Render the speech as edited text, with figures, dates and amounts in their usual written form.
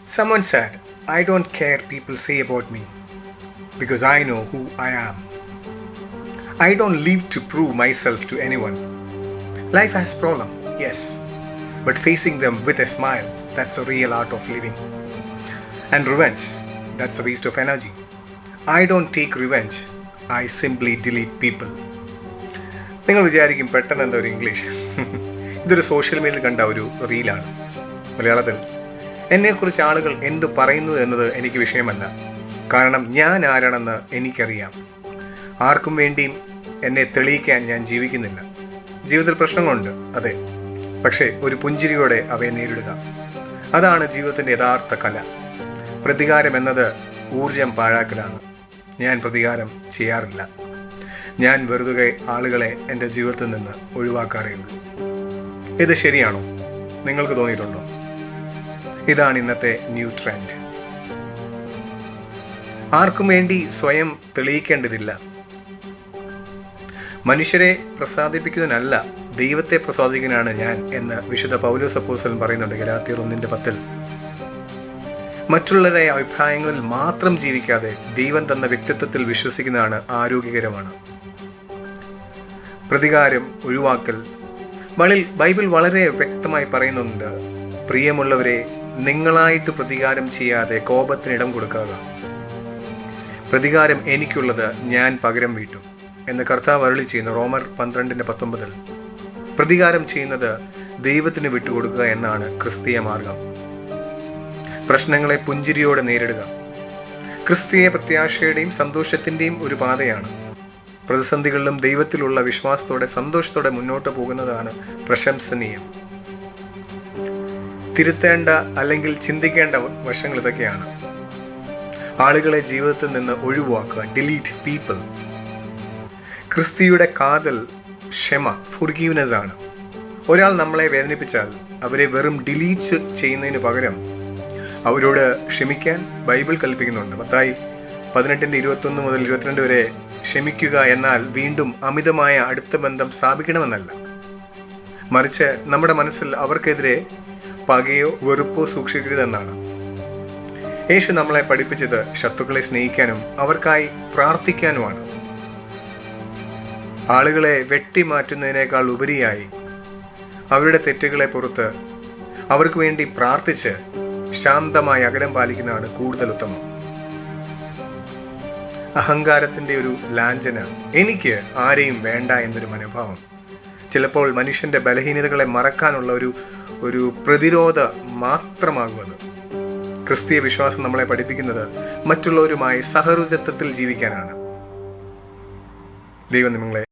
Someone said, I don't care people say about me because I know who I am. I don't live to prove myself to anyone. Life has problems, yes, but facing them with a smile, that's the real art of living. And revenge, that's a waste of energy. I don't take revenge, I simply delete people. നിങ്ങൾ വിചാരിക്കും പെട്ടെന്ന് എന്താ ഒരു English. ഇതൊരു social മീഡിയയിൽ കണ്ട ഒരു റീലാണ്. മലയാളത്തിൽ എന്നെക്കുറിച്ച് ആളുകൾ എന്തു പറയുന്നു എന്നത് എനിക്ക് വിഷയമല്ല. കാരണം ഞാൻ ആരാണെന്ന് എനിക്കറിയാം. ആർക്കും വേണ്ടിയും എന്നെ തെളിയിക്കാൻ ഞാൻ ജീവിക്കുന്നില്ല. ജീവിതത്തിൽ പ്രശ്നങ്ങളുണ്ട്, അതെ, പക്ഷേ ഒരു പുഞ്ചിരിയോടെ അവയെ നേരിടുക, അതാണ് ജീവിതത്തിൻ്റെ യഥാർത്ഥ കല. പ്രതികാരം എന്നത് ഊർജം പാഴാക്കലാണ്. ഞാൻ പ്രതികാരം ചെയ്യാറില്ല. ഞാൻ വെറുതെ ആളുകളെ എൻ്റെ ജീവിതത്തിൽ നിന്ന് ഒഴിവാക്കാറേ ഉള്ളൂ. ഇത് ശരിയാണോ? നിങ്ങൾക്ക് തോന്നിയിട്ടുണ്ടോ? ഇതാണ് ഇന്നത്തെ ന്യൂ ട്രെൻഡ്. ആർക്കും വേണ്ടി സ്വയം തെളിയിക്കേണ്ടതില്ല. മനുഷ്യരെ പ്രസാദിപ്പിക്കുന്നതിനല്ല, ദൈവത്തെ പ്രസാദിക്കാനാണ് ഞാൻ എന്ന് വിശുദ്ധ പൗലോസ് അപ്പോസ്തലൻ പറയുന്നുണ്ട് ഗലാത്യർ 1:10. മറ്റുള്ളവരുടെ അഭിപ്രായങ്ങളിൽ മാത്രം ജീവിക്കാതെ ദൈവം തന്ന വ്യക്തിത്വത്തിൽ വിശ്വസിക്കുന്നതാണ് ആരോഗ്യകരമാണ്. പ്രതികാരം ഒഴിവാക്കൽ. ബൈബിൾ വളരെ വ്യക്തമായി പറയുന്നുണ്ട്, പ്രിയമുള്ളവരെ, നിങ്ങളായിട്ട് പ്രതികാരം ചെയ്യാതെ കോപത്തിനിടം കൊടുക്കുക. പ്രതികാരം എനിക്കുള്ളത്, ഞാൻ പകരം വീട്ടും എന്ന് കർത്താവ് അരുളി ചെയ്യുന്ന റോമർ 12:19. പ്രതികാരം ചെയ്യുന്നത് ദൈവത്തിന് വിട്ടുകൊടുക്കുക എന്നാണ് ക്രിസ്തീയ മാർഗം. പ്രശ്നങ്ങളെ പുഞ്ചിരിയോടെ നേരിടുക ക്രിസ്തീയ പ്രത്യാശയുടെയും സന്തോഷത്തിൻ്റെയും ഒരു പാതയാണ്. പ്രതിസന്ധികളിലും ദൈവത്തിലുള്ള വിശ്വാസത്തോടെ സന്തോഷത്തോടെ മുന്നോട്ട് പോകുന്നതാണ് പ്രശംസനീയം. തിരുത്തേണ്ട അല്ലെങ്കിൽ ചിന്തിക്കേണ്ട വശങ്ങൾ ഇതൊക്കെയാണ്. ആളുകളെ ജീവിതത്തിൽ നിന്ന് ഒഴിവാക്കുക, ഡിലീറ്റ് പീപ്പിൾ. ക്രിസ്തിയുടെ കാതൽ ക്ഷമ, ഫുർഗീവ്നെസ് ആണ്. ഒരാൾ നമ്മളെ വേദനിപ്പിച്ചാൽ അവരെ വെറും ഡിലീറ്റ് ചെയ്യുന്നതിന് പകരം അവരോട് ക്ഷമിക്കാൻ ബൈബിൾ കൽപ്പിക്കുന്നുണ്ട്. മത്തായി 18:21 മുതൽ 22 വരെ ക്ഷമിക്കുക എന്നാൽ വീണ്ടും അമിതമായ അടുത്ത ബന്ധം സ്ഥാപിക്കണമെന്നല്ല, മറിച്ച് നമ്മുടെ മനസ്സിൽ അവർക്കെതിരെ പകയോ വെറുപ്പോ സൂക്ഷിക്കരുതെന്നാണ്. യേശു നമ്മളെ പഠിപ്പിച്ചത് ശത്രുക്കളെ സ്നേഹിക്കാനും അവർക്കായി പ്രാർത്ഥിക്കാനുമാണ്. ആളുകളെ വെട്ടിമാറ്റുന്നതിനേക്കാൾ ഉപരിയായി അവരുടെ തെറ്റുകളെ പുറത്ത് അവർക്ക് വേണ്ടി പ്രാർത്ഥിച്ച് ശാന്തമായി അകലം പാലിക്കുന്നതാണ് കൂടുതൽ ഉത്തമം. അഹങ്കാരത്തിന്റെ ഒരു ലാഞ്ചന, എനിക്ക് ആരെയും വേണ്ട എന്നൊരു മനോഭാവം, ചിലപ്പോൾ മനുഷ്യന്റെ ബലഹീനതകളെ മറക്കാനുള്ള ഒരു പ്രതിരോധ മാത്രമാകുന്നത്. ക്രിസ്തീയ വിശ്വാസം നമ്മളെ പഠിപ്പിക്കുന്നത് മറ്റുള്ളവരുമായി സഹൃദയത്വത്തിൽ ജീവിക്കാനാണ്. ദൈവം നിങ്ങളെ